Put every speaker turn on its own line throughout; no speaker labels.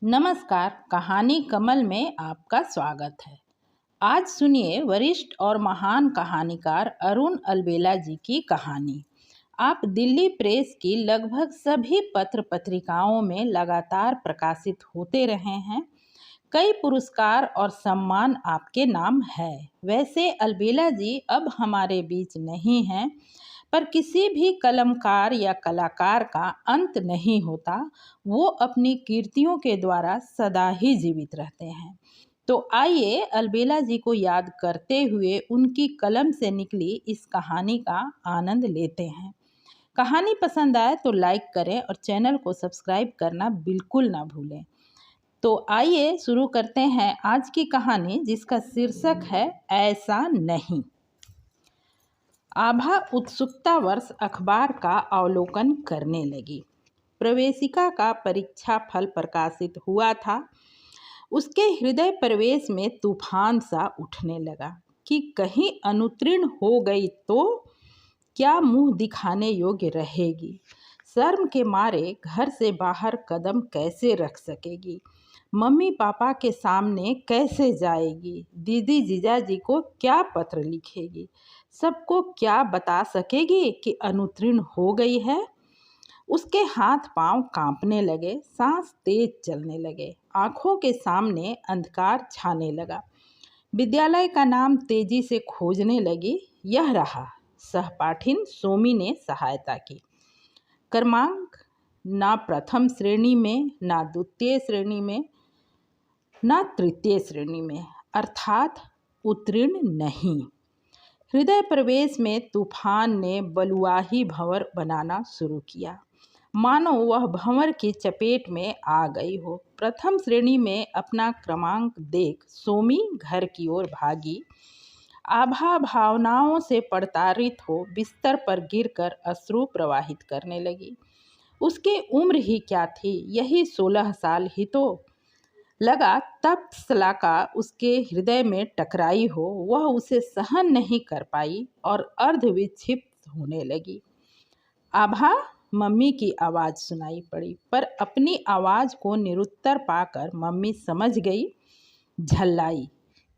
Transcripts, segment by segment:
नमस्कार। कहानी कमल में आपका स्वागत है। आज सुनिए वरिष्ठ और महान कहानीकार अरुण अलबेला जी की कहानी। आप दिल्ली प्रेस की लगभग सभी पत्र पत्रिकाओं में लगातार प्रकाशित होते रहे हैं। कई पुरस्कार और सम्मान आपके नाम है। वैसे अलबेला जी अब हमारे बीच नहीं हैं, पर किसी भी कलमकार या कलाकार का अंत नहीं होता। वो अपनी कीर्तियों के द्वारा सदा ही जीवित रहते हैं। तो आइए अलबेला जी को याद करते हुए उनकी कलम से निकली इस कहानी का आनंद लेते हैं। कहानी पसंद आए तो लाइक करें और चैनल को सब्सक्राइब करना बिल्कुल ना भूलें। तो आइए शुरू करते हैं आज की कहानी, जिसका शीर्षक है ऐसा नहीं। आभा उत्सुकतावश अखबार का अवलोकन करने लगी। प्रवेशिका का परीक्षा फल प्रकाशित हुआ था। उसके हृदय प्रवेश में तूफान सा उठने लगा कि कहीं अनुत्तीर्ण हो गई तो क्या मुंह दिखाने योग्य रहेगी। शर्म के मारे घर से बाहर कदम कैसे रख सकेगी। मम्मी पापा के सामने कैसे जाएगी। दीदी जीजाजी को क्या पत्र लिखेगी। सबको क्या बता सकेगी कि अनुत्तीर्ण हो गई है। उसके हाथ पांव कांपने लगे, सांस तेज चलने लगे, आंखों के सामने अंधकार छाने लगा। विद्यालय का नाम तेजी से खोजने लगी। यह रहा। सहपाठिन सोमी ने सहायता की। क्रमांक ना प्रथम श्रेणी में, ना द्वितीय श्रेणी में, ना तृतीय श्रेणी में, अर्थात उत्तीर्ण नहीं। हृदय प्रवेश में तूफान ने बलुआही भंवर बनाना शुरू किया, मानो वह भंवर की चपेट में आ गई हो। प्रथम श्रेणी में अपना क्रमांक देख सोमी घर की ओर भागी। आभा भावनाओं से प्रताड़ित हो बिस्तर पर गिरकर अश्रु प्रवाहित करने लगी। उसकी उम्र ही क्या थी, यही 16 साल ही तो। लगा तप्त शलाका उसके हृदय में टकराई हो। वह उसे सहन नहीं कर पाई और अर्धविक्षिप्त होने लगी। आभा, मम्मी की आवाज़ सुनाई पड़ी, पर अपनी आवाज़ को निरुत्तर पाकर मम्मी समझ गई। झल्लाई,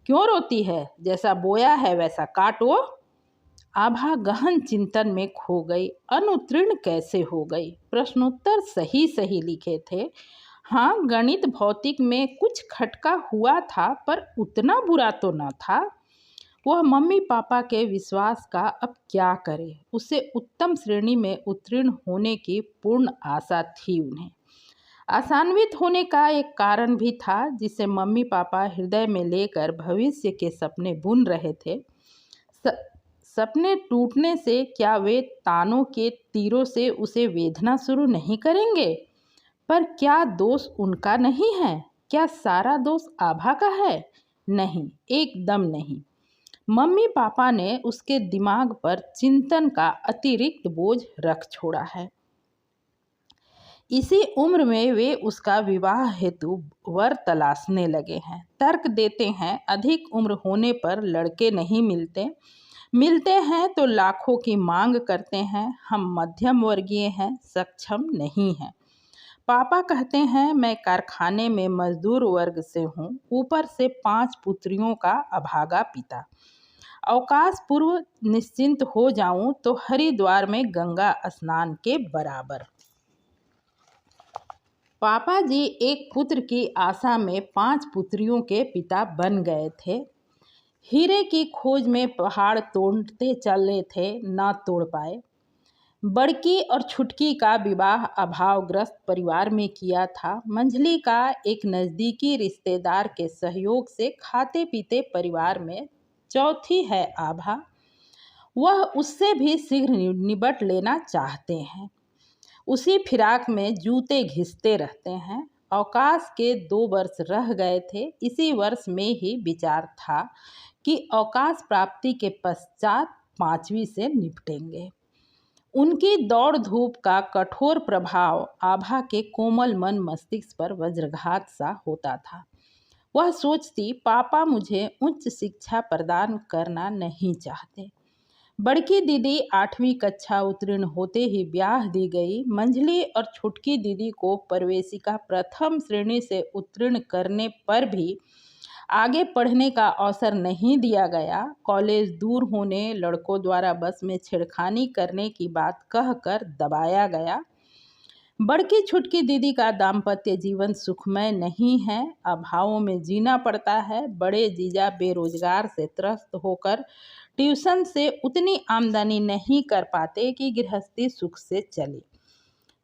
क्यों रोती है? जैसा बोया है वैसा काटो। आभा गहन चिंतन में खो गई। अनुत्तीर्ण कैसे हो गई? प्रश्नोत्तर सही सही लिखे थे। हाँ, गणित भौतिक में कुछ खटका हुआ था, पर उतना बुरा तो न था। वह मम्मी पापा के विश्वास का अब क्या करे। उसे उत्तम श्रेणी में उत्तीर्ण होने की पूर्ण आशा थी। उन्हें आशान्वित होने का एक कारण भी था, जिसे मम्मी पापा हृदय में लेकर भविष्य के सपने बुन रहे थे। सपने टूटने से क्या वे तानों के तीरों से उसे वेदना शुरू नहीं करेंगे? पर क्या दोष उनका नहीं है? क्या सारा दोष आभा का है? नहीं, एकदम नहीं। मम्मी पापा ने उसके दिमाग पर चिंतन का अतिरिक्त बोझ रख छोड़ा है। इसी उम्र में वे उसका विवाह हेतु वर तलाशने लगे हैं। तर्क देते हैं अधिक उम्र होने पर लड़के नहीं मिलते, मिलते हैं तो लाखों की मांग करते हैं। हम मध्यम वर्गीय हैं, सक्षम नहीं हैं। पापा कहते हैं मैं कारखाने में मजदूर वर्ग से हूँ, ऊपर से 5 पुत्रियों का अभागा पिता। अवकाश पूर्व निश्चिंत हो जाऊं तो हरिद्वार में गंगा स्नान के बराबर। पापा जी एक पुत्र की आशा में 5 पुत्रियों के पिता बन गए थे। हीरे की खोज में पहाड़ तोड़ते चले थे, ना तोड़ पाए। बड़की और छुटकी का विवाह अभावग्रस्त परिवार में किया था। मंझली का एक नज़दीकी रिश्तेदार के सहयोग से खाते पीते परिवार में चौथी है आभा। वह उससे भी शीघ्र निबट लेना चाहते हैं। उसी फिराक में जूते घिसते रहते हैं। अवकाश के 2 वर्ष रह गए थे। इसी वर्ष में ही विचार था कि अवकाश प्राप्ति के पश्चात 5वीं से निपटेंगे। उनकी दौड़ धूप का कठोर प्रभाव आभा के कोमल मन मस्तिष्क पर वज्रघात सा होता था। वह सोचती, पापा मुझे उच्च शिक्षा प्रदान करना नहीं चाहते। बड़की दीदी 8वीं कक्षा उत्तीर्ण होते ही ब्याह दी गई। मंझली और छुटकी दीदी को प्रवेशिका प्रथम श्रेणी से उत्तीर्ण करने पर भी आगे पढ़ने का अवसर नहीं दिया गया। कॉलेज दूर होने, लड़कों द्वारा बस में छेड़खानी करने की बात कहकर दबाया गया। बड़की छुटकी दीदी का दाम्पत्य जीवन सुखमय नहीं है, अभावों में जीना पड़ता है। बड़े जीजा बेरोजगार से त्रस्त होकर ट्यूशन से उतनी आमदनी नहीं कर पाते कि गृहस्थी सुख से चले।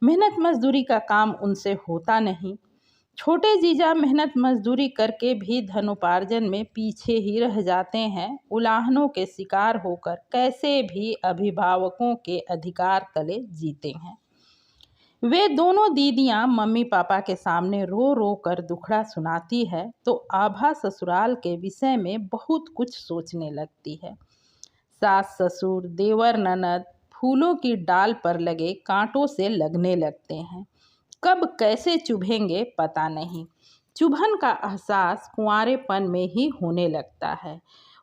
मेहनत मजदूरी का काम उनसे होता नहीं। छोटे जीजा मेहनत मजदूरी करके भी धनोपार्जन में पीछे ही रह जाते हैं। उलाहनों के शिकार होकर कैसे भी अभिभावकों के अधिकार तले जीते हैं। वे दोनों दीदियां मम्मी पापा के सामने रो रो कर दुखड़ा सुनाती है तो आभा ससुराल के विषय में बहुत कुछ सोचने लगती है। सास ससुर, देवर ननद फूलों की डाल पर लगे कांटों से लगने लगते हैं। कब कैसे चुभेंगे पता नहीं। चुभन का एहसास कुंवारेपन में ही होने लगता है।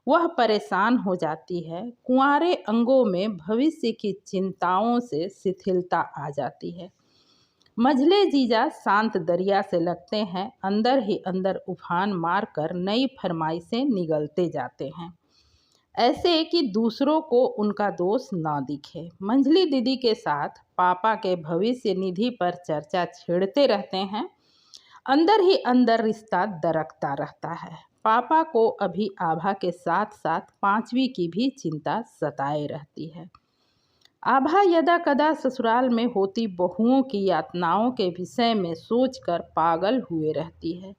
वह परेशान हो जाती है। कुंवारे अंगों में भविष्य की चिंताओं से शिथिलता आ जाती है। मझले जीजा शांत दरिया से लगते हैं, अंदर ही अंदर उफान मारकर नई फरमाइशें निगलते जाते हैं, ऐसे कि दूसरों को उनका दोष ना दिखे। मंझली दीदी के साथ पापा के भविष्य निधि पर चर्चा छेड़ते रहते हैं। अंदर ही अंदर रिश्ता दरकता रहता है। पापा को अभी आभा के साथ साथ 5वीं की भी चिंता सताए रहती है। आभा यदा कदा ससुराल में होती बहुओं की यातनाओं के विषय में सोचकर पागल हुए रहती है।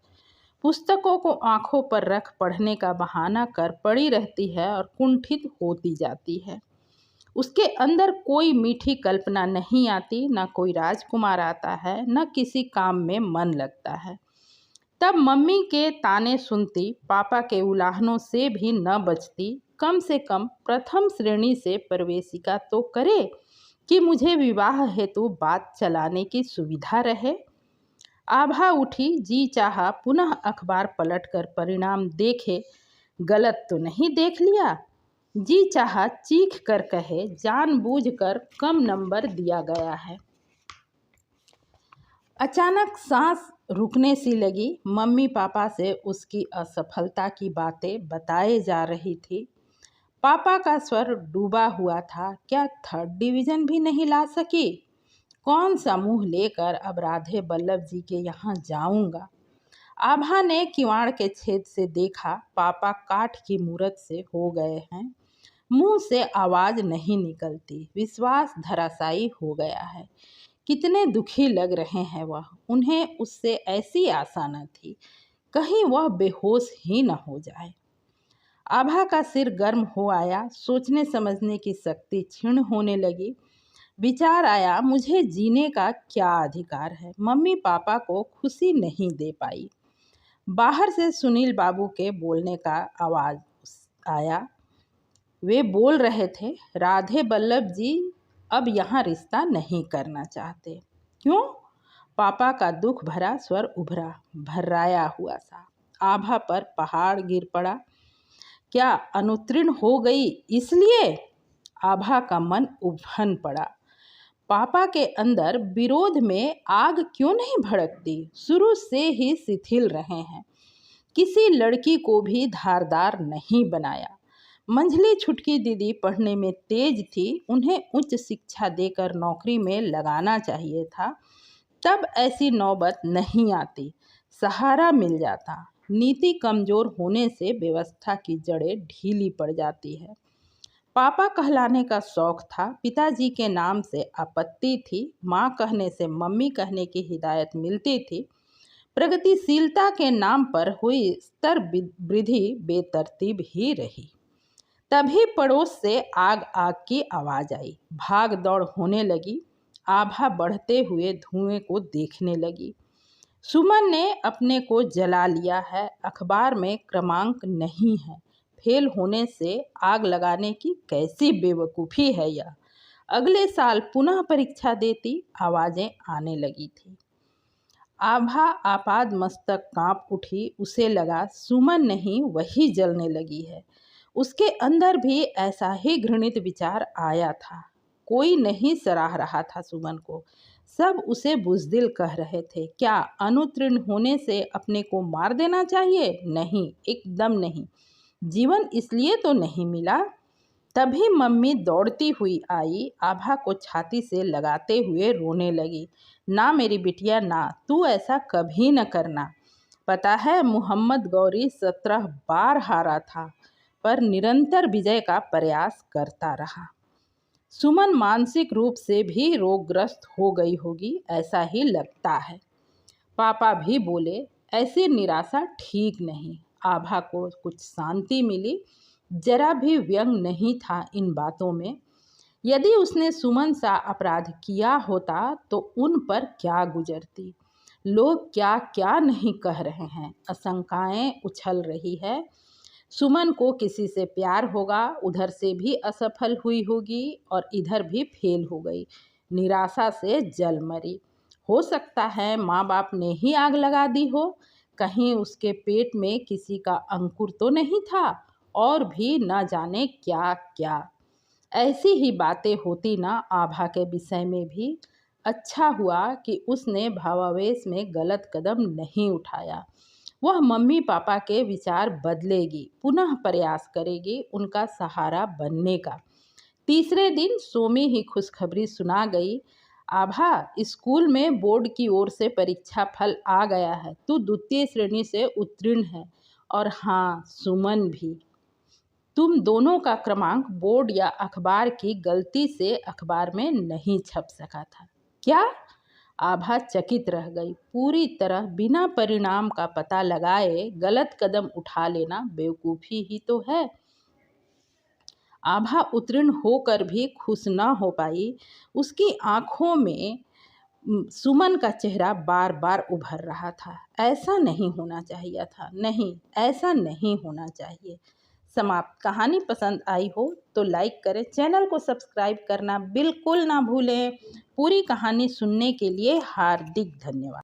पुस्तकों को आंखों पर रख पढ़ने का बहाना कर पड़ी रहती है और कुंठित होती जाती है। उसके अंदर कोई मीठी कल्पना नहीं आती, न कोई राजकुमार आता है, न किसी काम में मन लगता है। तब मम्मी के ताने सुनती, पापा के उलाहनों से भी न बचती। कम से कम प्रथम श्रेणी से प्रवेशिका तो करे कि मुझे विवाह हेतु बात चलाने की सुविधा रहे। आभा उठी, जी चाहा पुनः अखबार पलटकर परिणाम देखे, गलत तो नहीं देख लिया। जी चाहा चीख कर कहे, जानबूझकर कम नंबर दिया गया है। अचानक सांस रुकने सी लगी। मम्मी पापा से उसकी असफलता की बातें बताए जा रही थी। पापा का स्वर डूबा हुआ था। क्या 3rd डिवीज़न भी नहीं ला सकी? कौन सा मुंह लेकर अब राधे बल्लभ जी के यहाँ जाऊंगा? आभा ने किवाड़ के छेद से देखा। पापा काठ की मूरत से हो गए हैं। मुंह से आवाज नहीं निकलती। विश्वास धराशायी हो गया है। कितने दुखी लग रहे हैं वह। उन्हें उससे ऐसी आशा न थी, कहीं वह बेहोश ही न हो जाए। आभा का सिर गर्म हो आया। सोचने समझने की शक्ति क्षीण होने लगी। विचार आया, मुझे जीने का क्या अधिकार है? मम्मी पापा को खुशी नहीं दे पाई। बाहर से सुनील बाबू के बोलने का आवाज आया। वे बोल रहे थे, राधे बल्लभ जी अब यहाँ रिश्ता नहीं करना चाहते। क्यों? पापा का दुख भरा स्वर उभरा, भर्राया हुआ सा। आभा पर पहाड़ गिर पड़ा। क्या अनुत्तीर्ण हो गई इसलिए? आभा का मन उफन पड़ा। पापा के अंदर विरोध में आग क्यों नहीं भड़कती? शुरू से ही शिथिल रहे हैं। किसी लड़की को भी धारदार नहीं बनाया। मंझली छुटकी दीदी पढ़ने में तेज थी। उन्हें उच्च शिक्षा देकर नौकरी में लगाना चाहिए था, तब ऐसी नौबत नहीं आती, सहारा मिल जाता। नीति कमजोर होने से व्यवस्था की जड़ें ढीली पड़ जाती है। पापा कहलाने का शौक था। पिताजी के नाम से आपत्ति थी। माँ कहने से मम्मी कहने की हिदायत मिलती थी। प्रगतिशीलता के नाम पर हुई स्तर वृद्धि बेतरतीब ही रही। तभी पड़ोस से आग आग की आवाज आई। भाग दौड़ होने लगी। आभा बढ़ते हुए धुएं को देखने लगी। सुमन ने अपने को जला लिया है। अखबार में क्रमांक नहीं है। फेल होने से आग लगाने की कैसी बेवकूफ़ी है यह। अगले साल पुनः परीक्षा देती। आवाज़ें आने लगी थी। आभा आपाद मस्तक कांप उठी। उसे लगा सुमन नहीं, वही जलने लगी है। उसके अंदर भी ऐसा ही घृणित विचार आया था। कोई नहीं सराह रहा था सुमन को, सब उसे बुज़दिल कह रहे थे। क्या अनुत्तीर्ण होने से अपने को मार देना चाहिए? नहीं, एकदम नहीं। जीवन इसलिए तो नहीं मिला। तभी मम्मी दौड़ती हुई आई, आभा को छाती से लगाते हुए रोने लगी। ना मेरी बिटिया ना, तू ऐसा कभी न करना। पता है मोहम्मद गौरी 17 बार हारा था, पर निरंतर विजय का प्रयास करता रहा। सुमन मानसिक रूप से भी रोगग्रस्त हो गई होगी, ऐसा ही लगता है। पापा भी बोले, ऐसी निराशा ठीक नहीं। आभा को कुछ शांति मिली, जरा भी व्यंग नहीं था इन बातों में। यदि उसने सुमन सा अपराध किया होता तो उन पर क्या गुजरती। लोग क्या क्या नहीं कह रहे हैं, आशंकाएं उछल रही है। सुमन को किसी से प्यार होगा, उधर से भी असफल हुई होगी और इधर भी फेल हो गई, निराशा से जल मरी। हो सकता है माँ बाप ने ही आग लगा दी हो, कहीं उसके पेट में किसी का अंकुर तो नहीं था, और भी न जाने क्या क्या। ऐसी ही बातें होती ना आभा के विषय में भी। अच्छा हुआ कि उसने भावावेश में गलत कदम नहीं उठाया। वह मम्मी पापा के विचार बदलेगी, पुनः प्रयास करेगी उनका सहारा बनने का। तीसरे दिन सोमी ही खुशखबरी सुना गई, आभा स्कूल में बोर्ड की ओर से परीक्षा फल आ गया है, तू द्वितीय श्रेणी से उत्तीर्ण है। और हाँ, सुमन भी। तुम दोनों का क्रमांक बोर्ड या अखबार की गलती से अखबार में नहीं छप सका था। क्या? आभा चकित रह गई। पूरी तरह बिना परिणाम का पता लगाए गलत कदम उठा लेना बेवकूफ़ी ही तो है। आभा उत्तीर्ण होकर भी खुश न हो पाई। उसकी आंखों में सुमन का चेहरा बार बार उभर रहा था। ऐसा नहीं होना चाहिए था, नहीं, ऐसा नहीं होना चाहिए। समाप्त। कहानी पसंद आई हो तो लाइक करें, चैनल को सब्सक्राइब करना बिल्कुल ना भूलें। पूरी कहानी सुनने के लिए हार्दिक धन्यवाद।